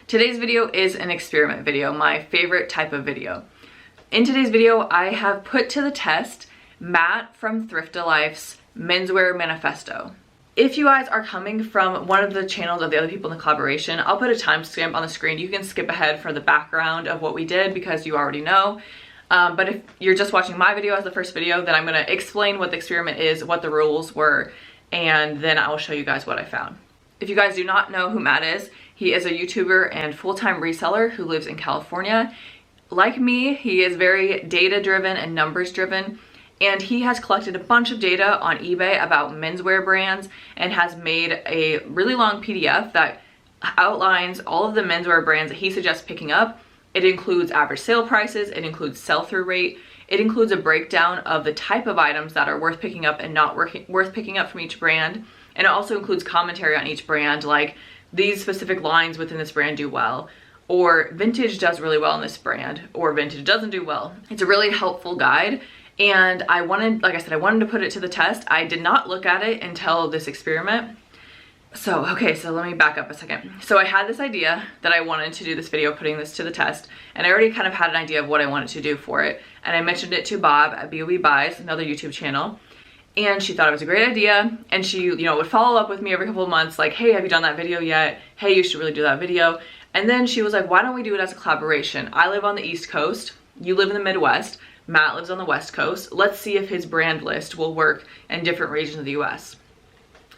Today's video is an experiment video, my favorite type of video. In today's video, I have put to the test Matt from Thrift Life's Menswear Manifesto. If you guys are coming from one of the channels of the other people in the collaboration, I'll put a timestamp on the screen. You can skip ahead for the background of what we did because you already know. But if you're just watching my video as the first video, then I'm going to explain what the experiment is, what the rules were, and then I will show you guys what I found. If you guys do not know who Matt is, he is a YouTuber and full-time reseller who lives in California. Like me, he is very data-driven and numbers-driven, and he has collected a bunch of data on eBay about menswear brands and has made a really long PDF that outlines all of the menswear brands that he suggests picking up. It includes average sale prices, it includes sell-through rate, it includes a breakdown of the type of items that are worth picking up and not worth picking up from each brand, and it also includes commentary on each brand, like these specific lines within this brand do well, or vintage does really well in this brand, or vintage doesn't do well. It's a really helpful guide, and I wanted, like I said, I wanted to put it to the test. I did not look at it until this experiment. So let me back up a second. So I had this idea that I wanted to do this video putting this to the test, and I already kind of had an idea of what I wanted to do for it, and I mentioned it to Bob at BOB Buys, another YouTube channel, and she thought it was a great idea, and she, would follow up with me every couple of months like, hey, have you done that video yet? Hey, you should really do that video. And then she was like, why don't we do it as a collaboration? I live on the East Coast, you live in the Midwest, Matt lives on the West Coast. Let's see if his brand list will work in different regions of the US.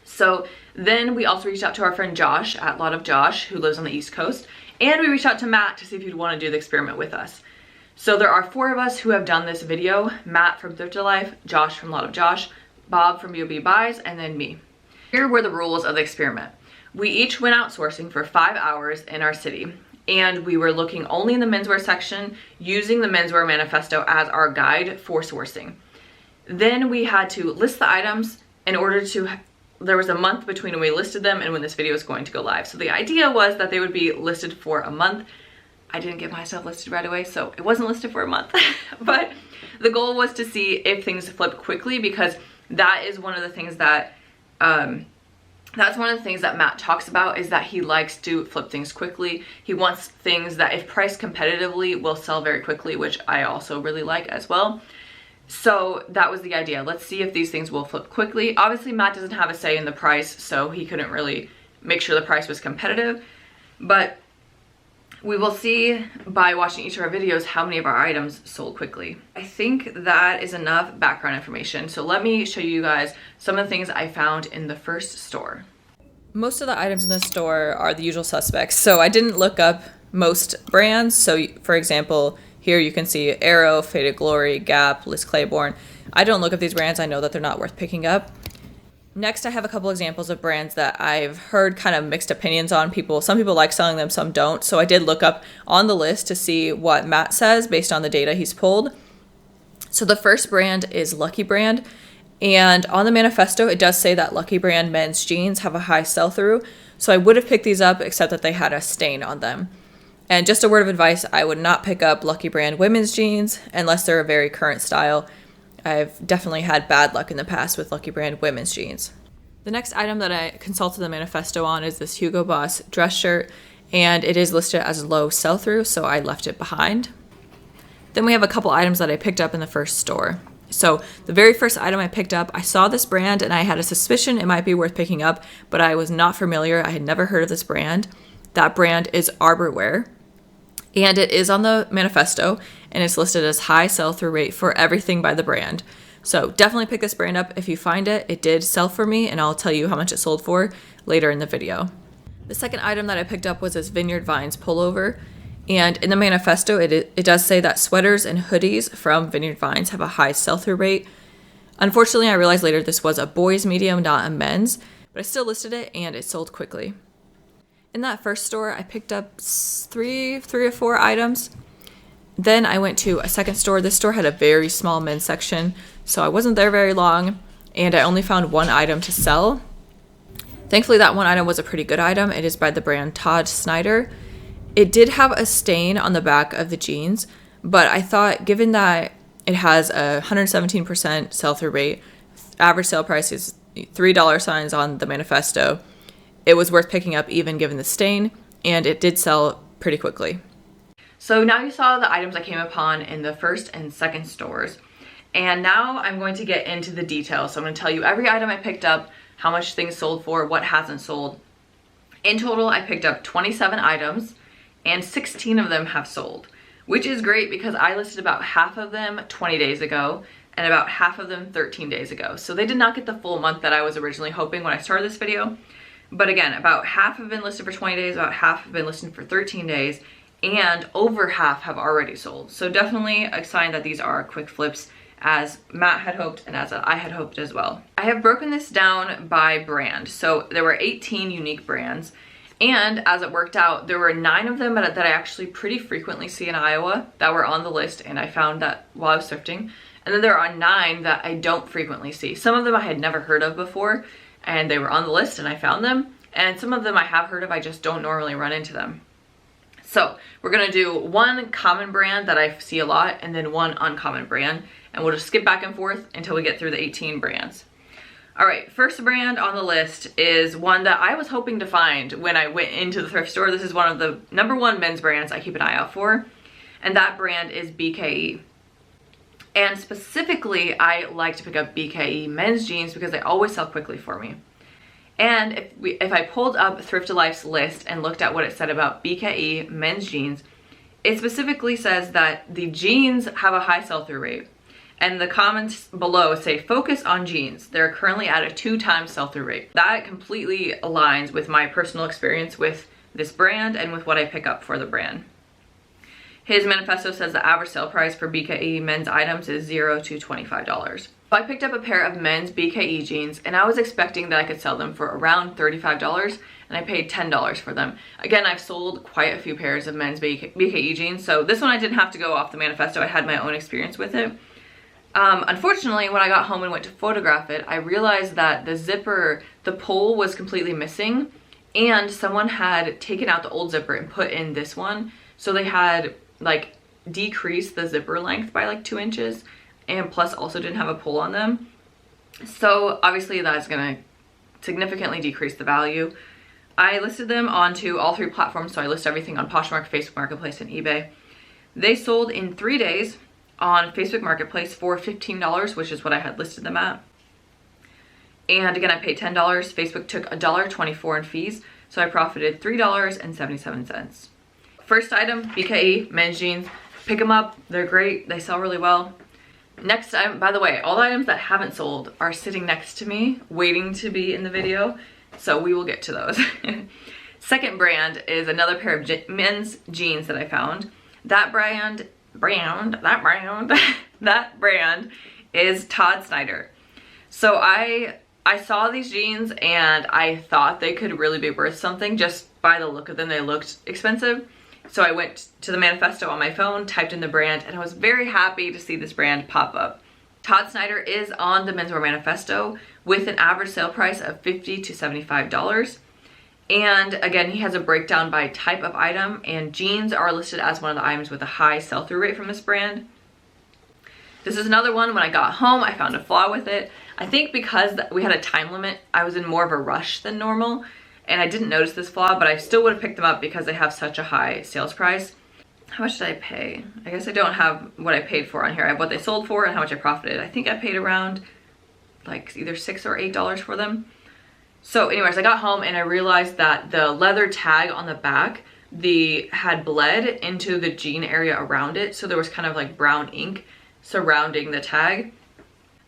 So then we also reached out to our friend Josh at Lot of Josh, who lives on the East Coast, and we reached out to Matt to see if he'd want to do the experiment with us. So there are 4 of us who have done this video: Matt from Thrift Life, Josh from Lot of Josh, Bob from BOB Buys, and then me. Here were the rules of the experiment. We each went out sourcing for 5 hours in our city, and we were looking only in the menswear section, using the Menswear Manifesto as our guide for sourcing. Then we had to list the items in order to, there was a month between when we listed them and when this video was going to go live. So the idea was that they would be listed for a month. I didn't get myself listed right away, so it wasn't listed for a month. But the goal was to see if things flip quickly, because that is one of the things that Matt talks about, is that he likes to flip things quickly. He wants things that, if priced competitively, will sell very quickly, which I also really like as well. So that was the idea. Let's see if these things will flip quickly. Obviously, Matt doesn't have a say in the price, so he couldn't really make sure the price was competitive. But we will see by watching each of our videos how many of our items sold quickly. I think that is enough background information. So let me show you guys some of the things I found in the first store. Most of the items in the store are the usual suspects. So I didn't look up most brands. So for example, here you can see Arrow, Faded Glory, Gap, Liz Claiborne. I don't look up these brands. I know that they're not worth picking up. Next, I have a couple examples of brands that I've heard kind of mixed opinions on. Some people like selling them, some don't. So I did look up on the list to see what Matt says based on the data he's pulled. So the first brand is Lucky Brand. And on the manifesto, it does say that Lucky Brand men's jeans have a high sell-through. So I would have picked these up, except that they had a stain on them. And just a word of advice, I would not pick up Lucky Brand women's jeans unless they're a very current style. I've definitely had bad luck in the past with Lucky Brand women's jeans. The next item that I consulted the manifesto on is this Hugo Boss dress shirt, and it is listed as low sell-through, so I left it behind. Then we have a couple items that I picked up in the first store. So the very first item I picked up, I saw this brand and I had a suspicion it might be worth picking up, but I was not familiar. I had never heard of this brand. That brand is Arborwear, and it is on the manifesto, and it's listed as high sell-through rate for everything by the brand. So definitely pick this brand up if you find it. It did sell for me, and I'll tell you how much it sold for later in the video. The second item that I picked up was this Vineyard Vines pullover, and in the manifesto, it does say that sweaters and hoodies from Vineyard Vines have a high sell-through rate. Unfortunately, I realized later this was a boys medium, not a men's, but I still listed it, and it sold quickly. In that first store, I picked up three or four items. Then I went to a second store. This store had a very small men's section, so I wasn't there very long, and I only found one item to sell. Thankfully, that one item was a pretty good item. It is by the brand Todd Snyder. It did have a stain on the back of the jeans, but I thought, given that it has a 117% sell-through rate, average sale price is $3 signs on the manifesto, it was worth picking up even given the stain, and it did sell pretty quickly. So now you saw the items I came upon in the first and second stores. And now I'm going to get into the details. So I'm going to tell you every item I picked up, how much things sold for, what hasn't sold. In total, I picked up 27 items and 16 of them have sold, which is great because I listed about half of them 20 days ago and about half of them 13 days ago. So they did not get the full month that I was originally hoping when I started this video. But again, about half have been listed for 20 days, about half have been listed for 13 days, and over half have already sold. So definitely a sign that these are quick flips, as Matt had hoped and as I had hoped as well. I have broken this down by brand. So there were 18 unique brands, and as it worked out, there were 9 of them that I actually pretty frequently see in Iowa that were on the list, and I found that while I was thrifting. And then there are 9 that I don't frequently see. Some of them I had never heard of before, and they were on the list and I found them. And some of them I have heard of, I just don't normally run into them. So we're gonna do one common brand that I see a lot and then one uncommon brand. And we'll just skip back and forth until we get through the 18 brands. All right, first brand on the list is one that I was hoping to find when I went into the thrift store. This is one of the #1 men's brands I keep an eye out for. And that brand is BKE. And specifically, I like to pick up BKE men's jeans because they always sell quickly for me. And if I pulled up Thrift Life's list and looked at what it said about BKE men's jeans, it specifically says that the jeans have a high sell-through rate. And the comments below say, focus on jeans. They're currently at a 2x sell-through rate. That completely aligns with my personal experience with this brand and with what I pick up for the brand. His manifesto says the average sale price for BKE men's items is $0 to $25. So I picked up a pair of men's BKE jeans and I was expecting that I could sell them for around $35, and I paid $10 for them. Again, I've sold quite a few pairs of men's BKE jeans, so this one I didn't have to go off the manifesto. I had my own experience with it. Unfortunately, when I got home and went to photograph it, I realized that the zipper, the pole was completely missing, and someone had taken out the old zipper and put in this one. So they had like decreased the zipper length by like 2 inches, and plus also didn't have a pole on them. So obviously that's gonna significantly decrease the value. I listed them onto all 3 platforms, so I list everything on Poshmark, Facebook Marketplace, and eBay. They sold in 3 days on Facebook Marketplace for $15, which is what I had listed them at. And again, I paid $10. Facebook took $1.24 in fees, so I profited $3.77. First item, BKE men's jeans. Pick them up, they're great, they sell really well. Next item, by the way, all the items that haven't sold are sitting next to me, waiting to be in the video, so we will get to those. Second brand is another pair of men's jeans that I found. That brand is Todd Snyder. So I saw these jeans and I thought they could really be worth something. Just by the look of them, they looked expensive. So I went to the manifesto on my phone, typed in the brand, and I was very happy to see this brand pop up. Todd Snyder is on the Menswear Manifesto with an average sale price of $50 to $75. And again, he has a breakdown by type of item, and jeans are listed as one of the items with a high sell-through rate from this brand. This is another one. When I got home, I found a flaw with it. I think because we had a time limit, I was in more of a rush than normal, and I didn't notice this flaw, but I still would have picked them up because they have such a high sales price. How much did I pay? I guess I don't have what I paid for on here. I have what they sold for and how much I profited. I think I paid around like either $6 or $8 for them. So anyways, I got home and I realized that the leather tag on the back, had bled into the jean area around it. So there was kind of like brown ink surrounding the tag.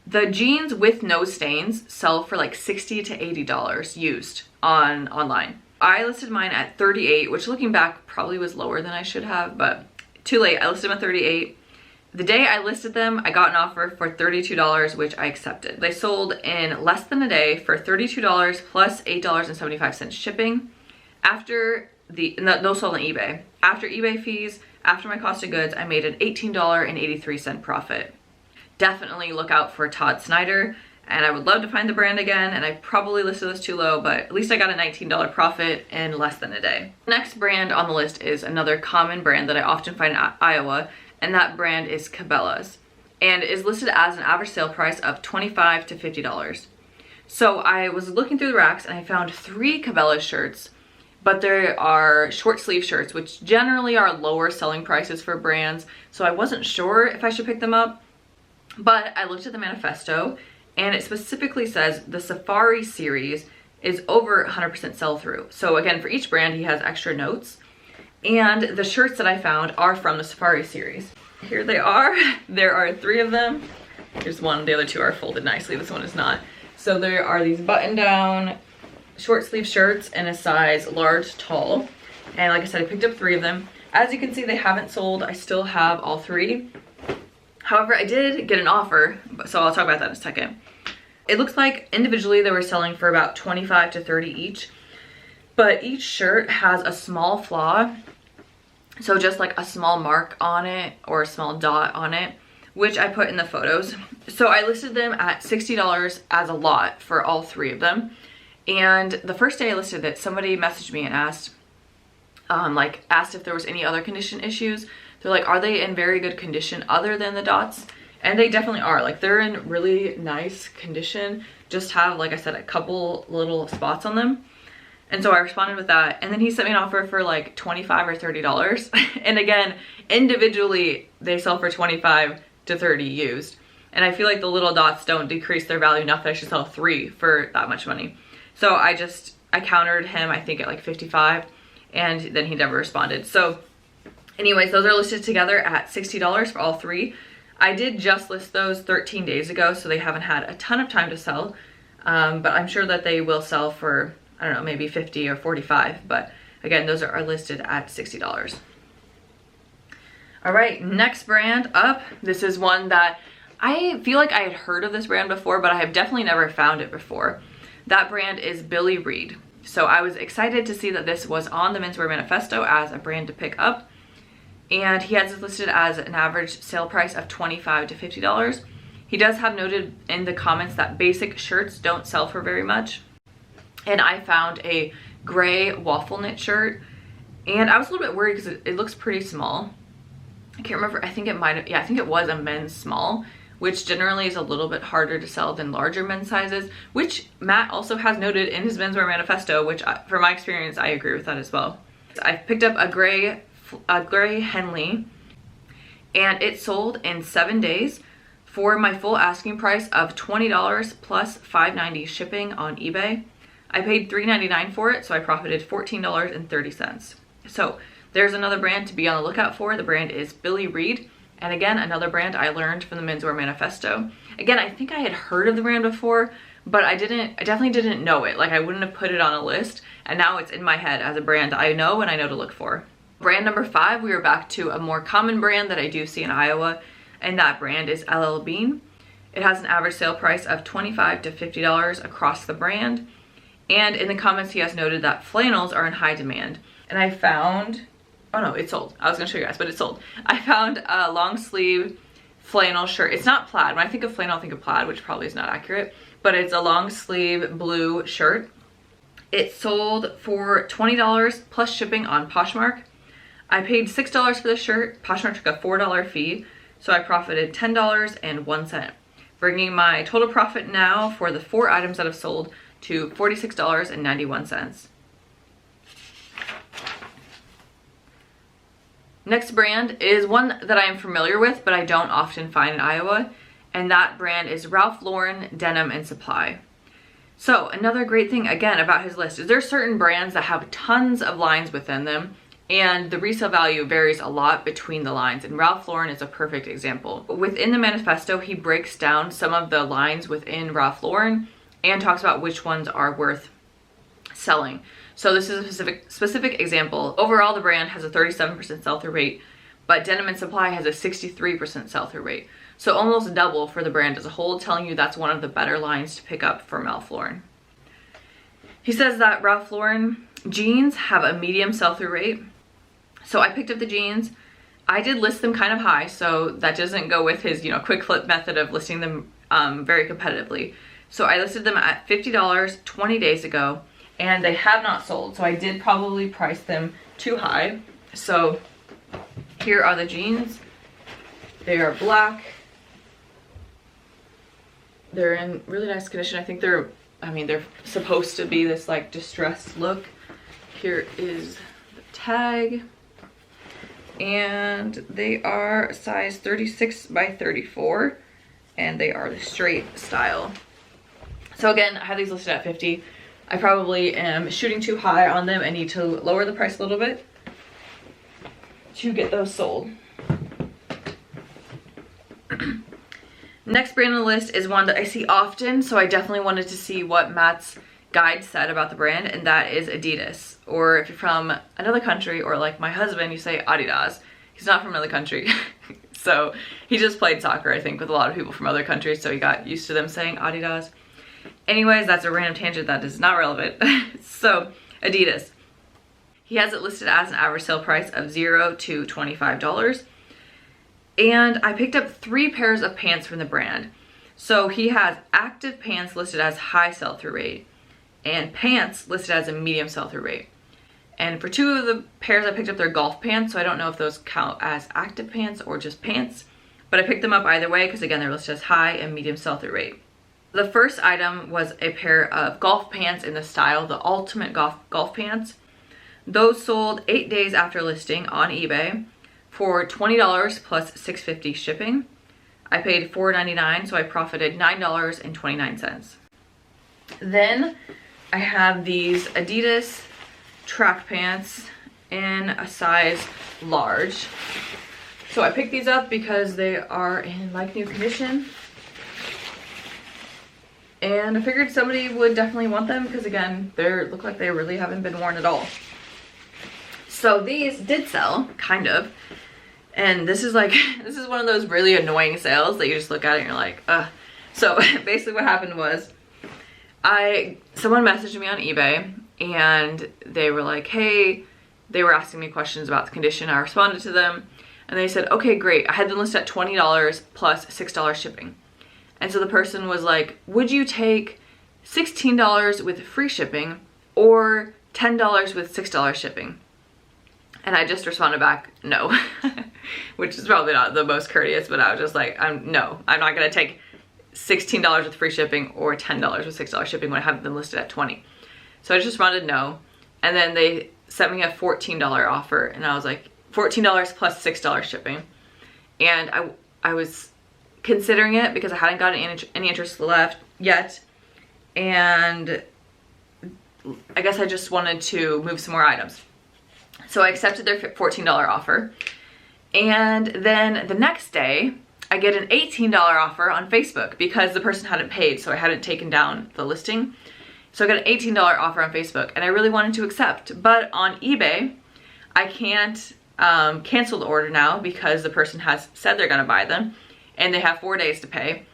The jeans with no stains sell for like $60 to $80 used online. I listed mine at $38, which looking back probably was lower than I should have, but too late. I listed them at $38. The day I listed them, I got an offer for $32, which I accepted. They sold in less than a day for $32 plus $8.75 shipping. After those sold on eBay. After eBay fees, after my cost of goods, I made an $18.83 profit. Definitely look out for Todd Snyder, and I would love to find the brand again, and I probably listed this too low, but at least I got a $19 profit in less than a day. Next brand on the list is another common brand that I often find in Iowa, and that brand is Cabela's, and is listed as an average sale price of $25 to $50. So I was looking through the racks and I found 3 Cabela's shirts but there are short sleeve shirts, which generally are lower selling prices for brands. So I wasn't sure if I should pick them up, but I looked at the manifesto and it specifically says the Safari series is over 100% sell through. So again, for each brand, he has extra notes. And the shirts that I found are from the Safari series. Here they are. There are 3 of them. Here's one, the other 2 are folded nicely. This one is not. So there are these button down short sleeve shirts in a size large tall. And like I said, I picked up 3 of them. As you can see, they haven't sold. I still have all 3. However, I did get an offer, so I'll talk about that in a second. It looks like individually they were selling for about 25 to 30 each, but each shirt has a small flaw. So just like a small mark on it or a small dot on it, which I put in the photos. So I listed them at $60 as a lot for all 3 of them. And the first day I listed it, somebody messaged me and asked if there was any other condition issues. They're like, are they in very good condition other than the dots? And they definitely are. Like, they're in really nice condition, just have, like I said, a couple little spots on them. And so I responded with that, and then he sent me an offer for like $25 or $30. And again, individually they sell for 25 to 30 used. And I feel like the little dots don't decrease their value enough that I should sell 3 for that much money. So I countered him, I think at like 55, and then he never responded. So anyways, those are listed together at $60 for all 3. I did just list those 13 days ago, so they haven't had a ton of time to sell. But I'm sure that they will sell for, I don't know, maybe 50 or 45. But again, those are listed at $60. All right, next brand up. This is one that I feel like I had heard of this brand before, but I have definitely never found it before. That brand is Billy Reid. So I was excited to see that this was on the Menswear Manifesto as a brand to pick up. And he has it listed as an average sale price of $25 to $50. He does have noted in the comments that basic shirts don't sell for very much. And I found a gray waffle knit shirt, and I was a little bit worried because it looks pretty small. I can't remember, I think it was a men's small, which generally is a little bit harder to sell than larger men's sizes, which Matt also has noted in his Menswear Manifesto, which from my experience, I agree with that as well. I picked up a gray Henley, and it sold in 7 days for my full asking price of $20 plus $5.90 shipping on eBay. I paid $3.99 for it, so I profited $14.30. So there's another brand to be on the lookout for. The brand is Billy Reid, and again, another brand I learned from the Menswear Manifesto. Again, I think I had heard of the brand before, but I definitely didn't know it. Like, I wouldn't have put it on a list, and now it's in my head as a brand I know and I know to look for. Brand number 5, we are back to a more common brand that I do see in Iowa, and that brand is LL Bean. It has an average sale price of $25 to $50 across the brand. And in the comments, he has noted that flannels are in high demand. And I found, oh no, it sold. I was gonna show you guys, but it sold. I found a long sleeve flannel shirt. It's not plaid. When I think of flannel, I think of plaid, which probably is not accurate, but it's a long sleeve blue shirt. It sold for $20 plus shipping on Poshmark. I paid $6 for the shirt. Poshmark took a $4 fee, so I profited $10.01, bringing my total profit now for the 4 items that have sold to $46.91. Next brand is one that I am familiar with, but I don't often find in Iowa, and that brand is Ralph Lauren Denim and Supply. So another great thing, again, about his list is there's certain brands that have tons of lines within them, and the resale value varies a lot between the lines, and Ralph Lauren is a perfect example. Within the manifesto, he breaks down some of the lines within Ralph Lauren and talks about which ones are worth selling. So this is a specific example. Overall, the brand has a 37% sell-through rate, but Denim and Supply has a 63% sell-through rate. So almost double for the brand as a whole, telling you that's one of the better lines to pick up from Ralph Lauren. He says that Ralph Lauren jeans have a medium sell-through rate. So I picked up the jeans. I did list them kind of high, so that doesn't go with his, quick flip method of listing them very competitively. So I listed them at $50 20 days ago, and they have not sold. So I did probably price them too high. So here are the jeans. They are black. They're in really nice condition. I think they're supposed to be this like distressed look. here is the tag. And they are size 36 by 34. And they are the straight style. So again, I had these listed at 50. I probably am shooting too high on them. I need to lower the price a little bit to get those sold. Next brand on the list is one that I see often, so I definitely wanted to see what Matt's guide said about the brand, and that is Adidas. Or if you're from another country, or like my husband, you say Adidas. He's not from another country. So he just played soccer, I think, with a lot of people from other countries, so he got used to them saying Adidas. Anyways, that's a random tangent that is not relevant. So Adidas. He has it listed as an average sale price of $0 to $25. And I picked up 3 pairs of pants from the brand. So he has active pants listed as high sell-through rate and pants listed as a medium sell-through rate. And for 2 of the pairs I picked up, they're golf pants, so I don't know if those count as active pants or just pants. But I picked them up either way because again, they're listed as high and medium sell-through rate. The first item was a pair of golf pants in the style, the ultimate golf pants. Those sold 8 days after listing on eBay for $20 plus $6.50 shipping. I paid $4.99, so I profited $9.29. Then I have these Adidas track pants in a size large. So I picked these up because they are in like new condition. And I figured somebody would definitely want them because again, they look like they really haven't been worn at all. So these did sell, kind of. And this is like, this is one of those really annoying sales that you just look at it and you're like, ugh. So basically what happened was, someone messaged me on eBay and they were like, hey, they were asking me questions about the condition. I responded to them and they said, okay, great. I had them listed at $20 plus $6 shipping. And so the person was like, would you take $16 with free shipping or $10 with $6 shipping? And I just responded back, no, which is probably not the most courteous, but I was just like, no, I'm not gonna take $16 with free shipping or $10 with $6 shipping when I have them listed at 20. So I just responded no. And then they sent me a $14 offer and I was like, $14 plus $6 shipping. And I was considering it because I hadn't gotten any interest left yet. And I guess I just wanted to move some more items. So I accepted their $14 offer. And then the next day, I get an $18 offer on Facebook because the person hadn't paid, so I hadn't taken down the listing. So I got an $18 offer on Facebook and I really wanted to accept. But on eBay, I can't cancel the order now because the person has said they're gonna buy them and they have 4 days to pay.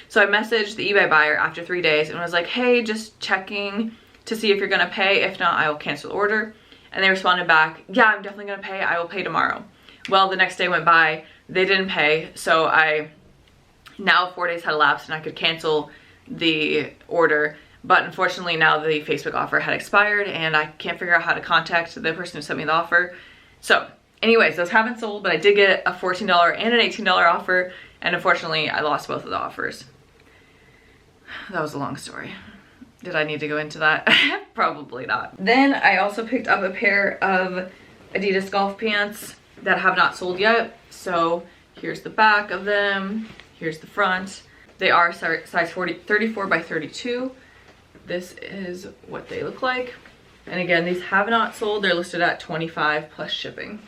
So I messaged the eBay buyer after 3 days and was like, hey, just checking to see if you're gonna pay. If not, I will cancel the order. And they responded back, yeah, I'm definitely gonna pay. I will pay tomorrow. Well, the next day went by, they didn't pay. So now 4 days had elapsed and I could cancel the order. But unfortunately now the Facebook offer had expired and I can't figure out how to contact the person who sent me the offer. So anyways, those haven't sold, but I did get a $14 and an $18 offer. And unfortunately I lost both of the offers. That was a long story. Did I need to go into that? Probably not. Then I also picked up a pair of Adidas golf pants that have not sold yet. So here's the back of them. Here's the front. They are size 34 by 32. This is what they look like. And again, these have not sold. They're listed at 25 plus shipping.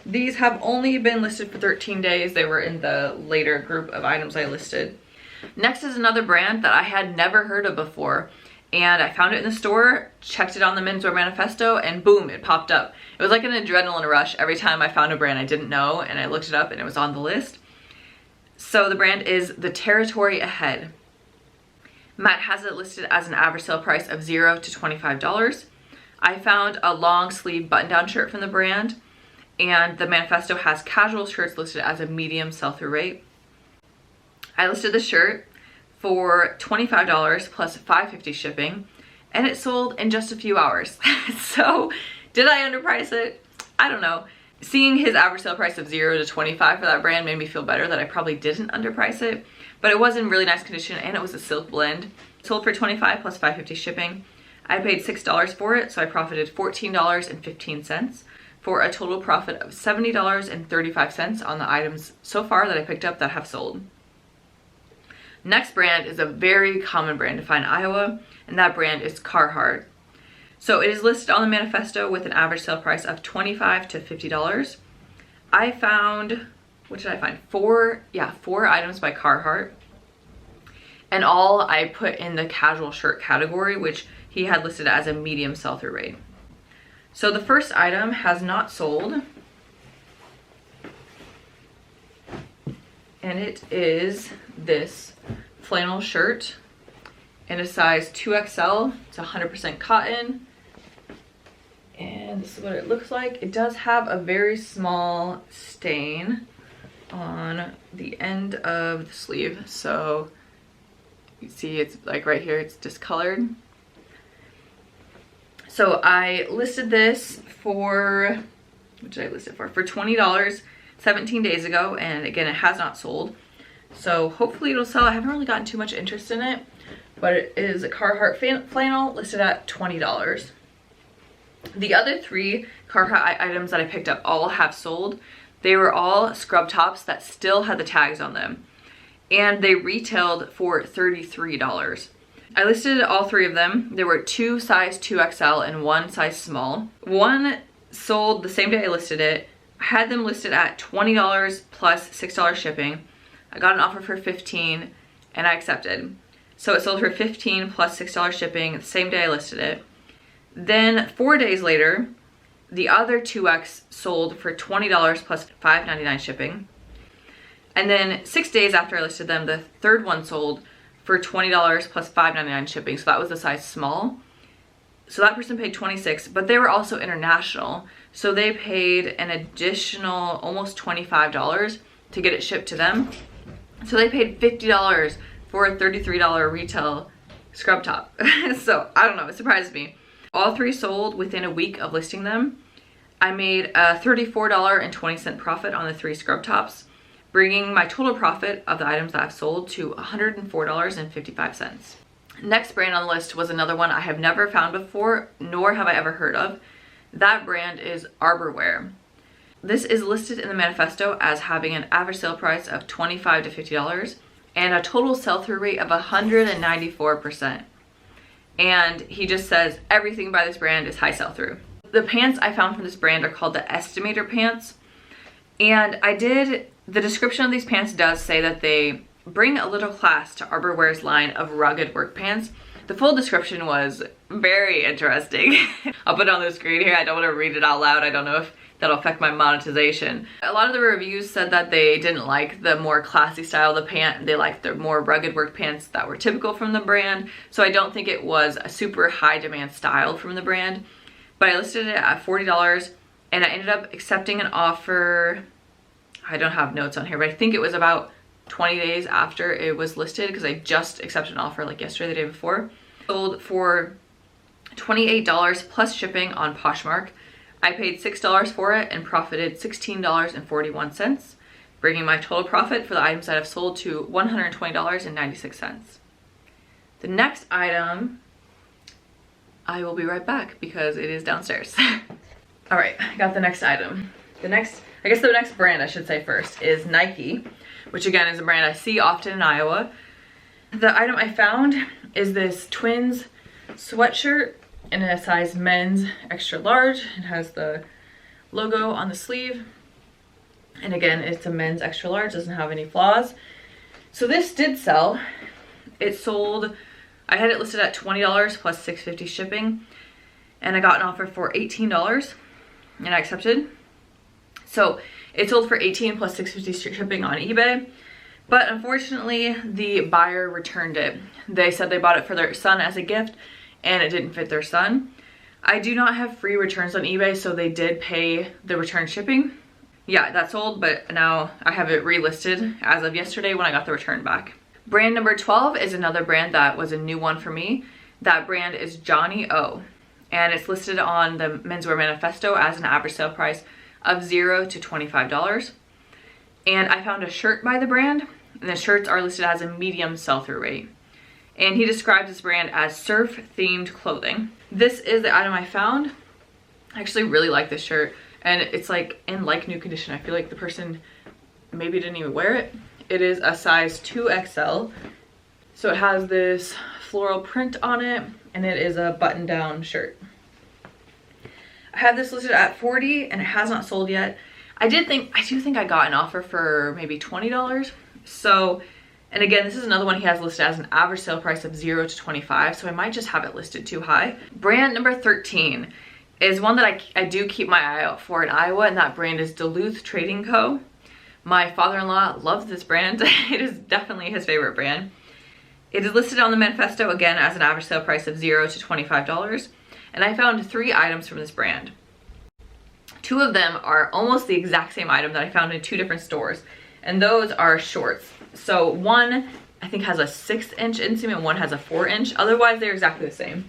These have only been listed for 13 days. They were in the later group of items I listed. Next is another brand that I had never heard of before. And I found it in the store, checked it on the Menswear Manifesto, and boom, it popped up. It was like an adrenaline rush every time I found a brand I didn't know, and I looked it up and it was on the list. So the brand is The Territory Ahead. Matt has it listed as an average sale price of $0 to $25. I found a long sleeve button-down shirt from the brand, and the manifesto has casual shirts listed as a medium sell-through rate. I listed the shirt for $25 plus $5.50 shipping, and it sold in just a few hours. So did I underprice it? I don't know. Seeing his average sale price of $0 to $25 for that brand made me feel better that I probably didn't underprice it, but it was in really nice condition and it was a silk blend. It sold for $25 plus $5.50 shipping. I paid $6 for it, so I profited $14.15 for a total profit of $70.35 on the items so far that I picked up that have sold. Next brand is a very common brand to find in Iowa, and that brand is Carhartt. So it is listed on the manifesto with an average sale price of $25 to $50. I found, what did I find? Four items by Carhartt. And all I put in the casual shirt category, which he had listed as a medium sell-through rate. So the first item has not sold. And it is this flannel shirt in a size 2XL. It's 100% cotton. And this is what it looks like. It does have a very small stain on the end of the sleeve. So you see it's like right here, it's discolored. So I listed this for, what did I list it for? For $20 17 days ago, and again, it has not sold. So hopefully it'll sell. I haven't really gotten too much interest in it, but it is a Carhartt flannel listed at $20. The other three Carhartt items that I picked up all have sold. They were all scrub tops that still had the tags on them, and they retailed for $33. I listed all three of them. There were two size 2XL and one size small. One sold the same day I listed it. I had them listed at $20 plus $6 shipping. I got an offer for $15 and I accepted. So it sold for $15 plus $6 shipping the same day I listed it. Then 4 days later, the other 2X sold for $20 plus $5.99 shipping. And then 6 days after I listed them, the third one sold for $20 plus $5.99 shipping. So that was the size small. So that person paid $26, but they were also international. So they paid an additional almost $25 to get it shipped to them. So they paid $50 for a $33 retail scrub top. So I don't know, it surprised me. All three sold within a week of listing them. I made a $34.20 profit on the three scrub tops, bringing my total profit of the items that I've sold to $104.55. Next brand on the list was another one I have never found before, nor have I ever heard of. That brand is Arborwear. This is listed in the manifesto as having an average sale price of $25 to $50 and a total sell-through rate of 194%. And he just says everything by this brand is high sell-through. The pants I found from this brand are called the Estimator pants. And the description of these pants does say that they bring a little class to Arborwear's line of rugged work pants. The full description was very interesting. I'll put it on the screen here. I don't want to read it out loud. I don't know if that'll affect my monetization. A lot of the reviews said that they didn't like the more classy style of the pant. They liked the more rugged work pants that were typical from the brand. So I don't think it was a super high demand style from the brand. But I listed it at $40 and I ended up accepting an offer. I don't have notes on here, but I think it was about 20 days after it was listed because I just accepted an offer like yesterday, the day before. Sold for $28 plus shipping on Poshmark. I paid $6 for it and profited $16.41, bringing my total profit for the items that I've sold to $120.96. The next item, I will be right back because it is downstairs. All right, I got the next item. The next brand I should say first is Nike, which again is a brand I see often in Iowa. The item I found is this twins sweatshirt in a size men's extra large. It has the logo on the sleeve. And again, it's a men's extra large, doesn't have any flaws. So this did sell. It sold, I had it listed at $20 plus $6.50 shipping. And I got an offer for $18 and I accepted. So it sold for $18 plus $6.50 shipping on eBay. But unfortunately, the buyer returned it. They said they bought it for their son as a gift and it didn't fit their son. I do not have free returns on eBay, so they did pay the return shipping. Yeah, that sold, but now I have it relisted as of yesterday when I got the return back. Brand number 12 is another brand that was a new one for me. That brand is Johnny O, and it's listed on the Menswear Manifesto as an average sale price of $0 to $25. And I found a shirt by the brand, and the shirts are listed as a medium sell-through rate. and he described his brand as surf themed clothing. This is the item I found. I actually really like this shirt, and it's like in like new condition. I feel like the person maybe didn't even wear it. It is a size 2XL. So it has this floral print on it, and it is a button down shirt. I have this listed at $40 and it has not sold yet. I do think I got an offer for maybe $20. So, and again, this is another one he has listed as an average sale price of 0 to 25. So I might just have it listed too high. Brand number 13 is one that I do keep my eye out for in Iowa, and that brand is Duluth Trading Co. My father-in-law loves this brand. It is definitely his favorite brand. It is listed on the manifesto again as an average sale price of 0 to $25. And I found 3 items from this brand. 2 of them are almost the exact same item that I found in 2 different stores. And those are shorts. So one I think has a 6-inch inseam and one has a 4-inch. Otherwise they're exactly the same.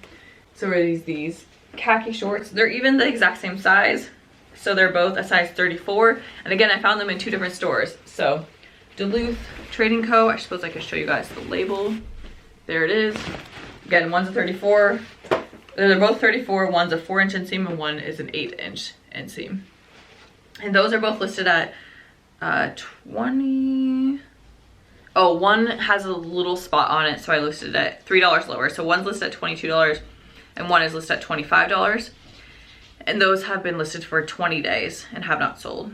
So are these khaki shorts. They're even the exact same size. So they're both a size 34. And again, I found them in 2 different stores. So Duluth Trading Co. I suppose I could show you guys the label. There it is. Again, one's a 34. They're both 34. One's a 4-inch inseam and one is an 8-inch inseam. And those are both listed at 20. Oh, one has a little spot on it, so I listed it at $3 lower. So one's listed at $22 and one is listed at $25. And those have been listed for 20 days and have not sold.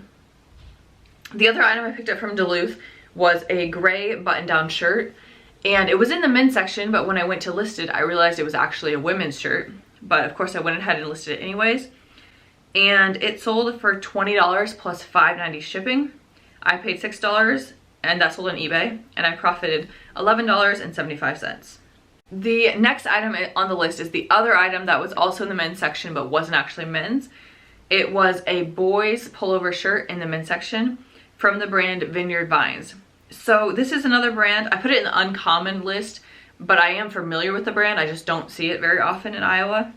The other item I picked up from Duluth was a gray button-down shirt. And it was in the men's section, but when I went to list it, I realized it was actually a women's shirt. But of course I went ahead and listed it anyways. And it sold for $20 plus $5.90 shipping. I paid $6 and that sold on eBay, and I profited $11.75. The next item on the list is the other item that was also in the men's section but wasn't actually men's. It was a boys pullover shirt in the men's section from the brand Vineyard Vines. So this is another brand. I put it in the uncommon list, but I am familiar with the brand. I just don't see it very often in Iowa.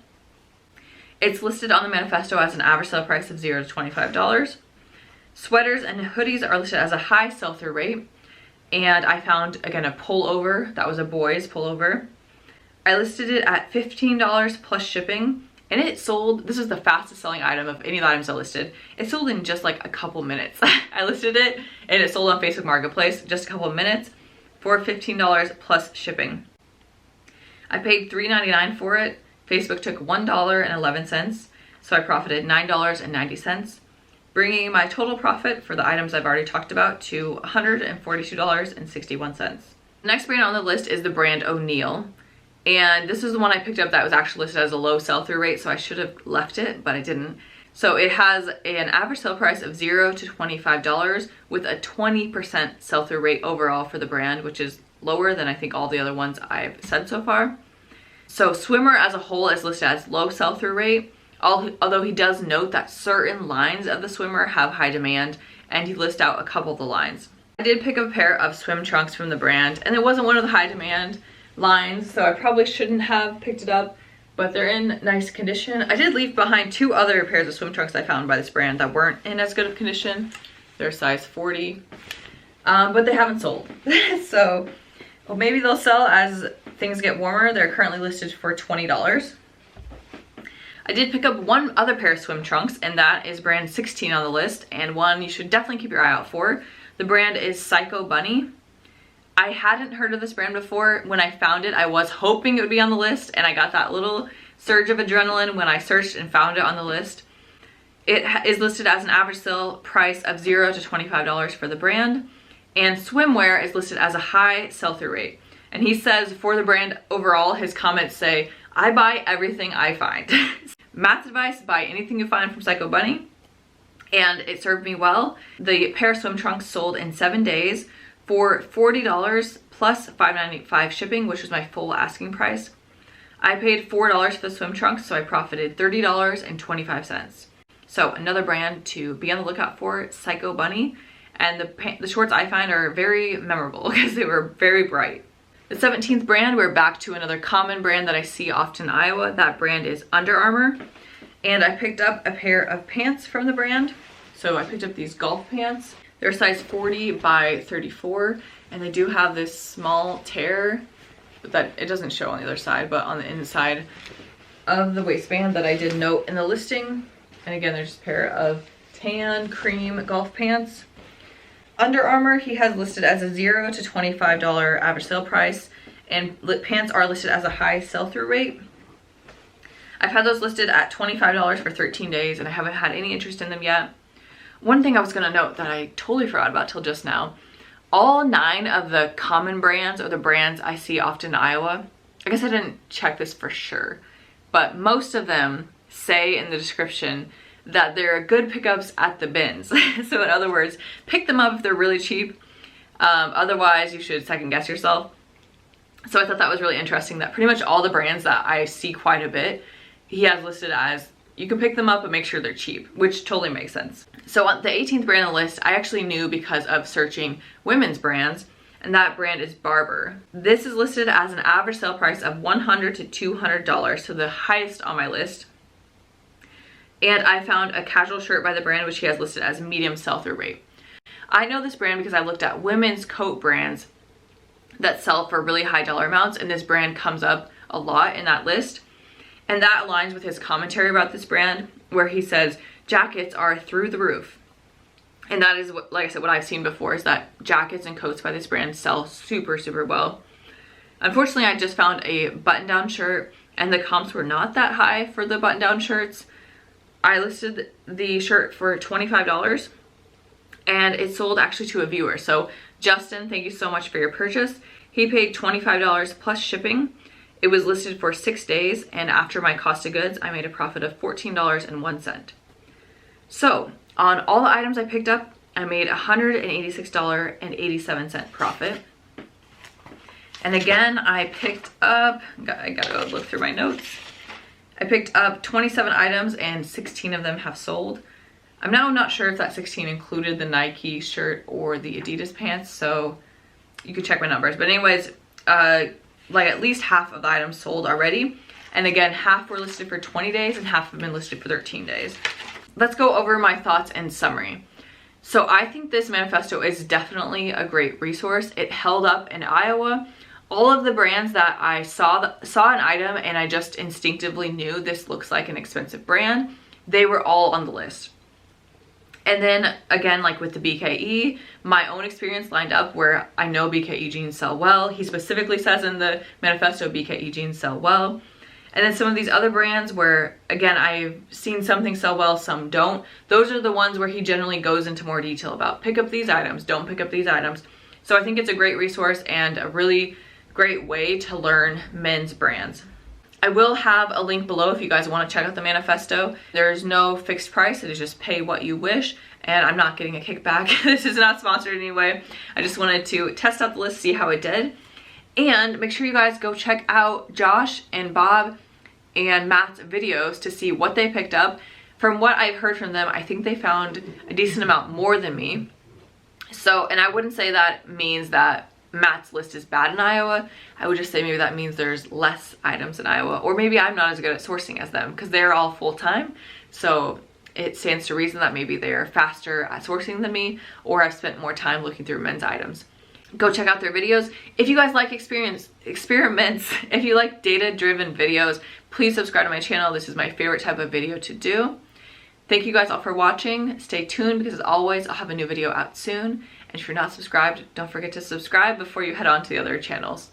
It's listed on the manifesto as an average sale price of 0 to $25. Sweaters and hoodies are listed as a high sell-through rate. And I found, again, a pullover. That was a boys pullover. I listed it at $15 plus shipping. And it sold, this is the fastest selling item of any of the items I listed. It sold in just like a couple minutes. I listed it and it sold on Facebook Marketplace just a couple of minutes for $15 plus shipping. I paid $3.99 for it. Facebook took $1.11, so I profited $9.90, bringing my total profit for the items I've already talked about to $142.61. The next brand on the list is the brand O'Neill. And this is the one I picked up that was actually listed as a low sell-through rate, so I should have left it, but I didn't. So it has an average sale price of 0 to $25 with a 20% sell-through rate overall for the brand, which is lower than I think all the other ones I've said so far. So swimmer as a whole is listed as low sell-through rate, although he does note that certain lines of the swimmer have high demand, and he lists out a couple of the lines. I did pick up a pair of swim trunks from the brand, and it wasn't one of the high demand lines, so I probably shouldn't have picked it up, but they're in nice condition. I did leave behind 2 other pairs of swim trunks I found by this brand that weren't in as good of condition. They're size 40, but they haven't sold. So, well, maybe they'll sell as things get warmer. They're currently listed for $20. I did pick up one other pair of swim trunks, and that is brand 16 on the list, and one you should definitely keep your eye out for. The brand is Psycho Bunny. I hadn't heard of this brand before. When I found it, I was hoping it would be on the list, and I got that little surge of adrenaline when I searched and found it on the list. It is listed as an average sale price of 0 to $25 for the brand, and swimwear is listed as a high sell-through rate. And he says for the brand overall, his comments say, "I buy everything I find." Matt's advice: buy anything you find from Psycho Bunny, and it served me well. The pair of swim trunks sold in 7 days for $40 plus $5.95 shipping, which was my full asking price. I paid $4 for the swim trunks, so I profited $30.25. So another brand to be on the lookout for, Psycho Bunny. And the shorts I find are very memorable because they were very bright. The 17th brand, we're back to another common brand that I see often in Iowa. That brand is Under Armour. And I picked up a pair of pants from the brand. So I picked up these golf pants. They're size 40 by 34, and they do have this small tear but that it doesn't show on the other side, but on the inside of the waistband that I did note in the listing. And again, there's a pair of tan cream golf pants. Under Armour, he has listed as a $0 to $25 average sale price, and pants are listed as a high sell-through rate. I've had those listed at $25 for 13 days, and I haven't had any interest in them yet. One thing I was gonna note that I totally forgot about till just now, all 9 of the common brands, or the brands I see often in Iowa, I guess I didn't check this for sure, but most of them say in the description that they're good pickups at the bins. So in other words, pick them up if they're really cheap. Otherwise, you should second guess yourself. So I thought that was really interesting that pretty much all the brands that I see quite a bit, he has listed as you can pick them up but make sure they're cheap, which totally makes sense. So on the 18th brand on the list, I actually knew because of searching women's brands, and that brand is Barber. This is listed as an average sale price of $100 to $200, so the highest on my list. And I found a casual shirt by the brand, which he has listed as medium sell-through rate. I know this brand because I looked at women's coat brands that sell for really high dollar amounts, and this brand comes up a lot in that list. And that aligns with his commentary about this brand, where he says jackets are through the roof. And that is what, like I said, what I've seen before is that jackets and coats by this brand sell super, super well. Unfortunately, I just found a button-down shirt, and the comps were not that high for the button-down shirts. I listed the shirt for $25, and it sold actually to a viewer. So Justin, thank you so much for your purchase. He paid $25 plus shipping. It was listed for 6 days, and after my cost of goods, I made a profit of $14.01. So on all the items I picked up, I made $186.87 profit. And again, I picked up, I gotta go look through my notes. I picked up 27 items, and 16 of them have sold. I'm now not sure if that 16 included the Nike shirt or the Adidas pants, so you can check my numbers. But anyways, like at least half of the items sold already. And again, half were listed for 20 days and half have been listed for 13 days. Let's go over my thoughts and summary. So I think this manifesto is definitely a great resource. It held up in Iowa. All of the brands that I saw an item and I just instinctively knew this looks like an expensive brand, they were all on the list. And then again, like with the BKE, my own experience lined up where I know BKE jeans sell well. He specifically says in the manifesto BKE jeans sell well. And then some of these other brands where, again, I've seen some things sell well, some don't. Those are the ones where he generally goes into more detail about pick up these items, don't pick up these items. So I think it's a great resource and a really great way to learn men's brands. I will have a link below if you guys want to check out the manifesto. There's no fixed price. It is just pay what you wish, and I'm not getting a kickback. This is not sponsored in any way. I just wanted to test out the list, see how it did. And make sure you guys go check out Josh and Bob and Matt's videos to see what they picked up. From what I've heard from them, I think they found a decent amount more than me. So, and I wouldn't say that means that Matt's list is bad in Iowa. I would just say maybe that means there's less items in Iowa, or maybe I'm not as good at sourcing as them because they're all full-time. So it stands to reason that maybe they're faster at sourcing than me, or I've spent more time looking through men's items. Go check out their videos. If you guys like experiments, if you like data-driven videos, please subscribe to my channel. This is my favorite type of video to do. Thank you guys all for watching. Stay tuned because as always, I'll have a new video out soon. And if you're not subscribed, don't forget to subscribe before you head on to the other channels.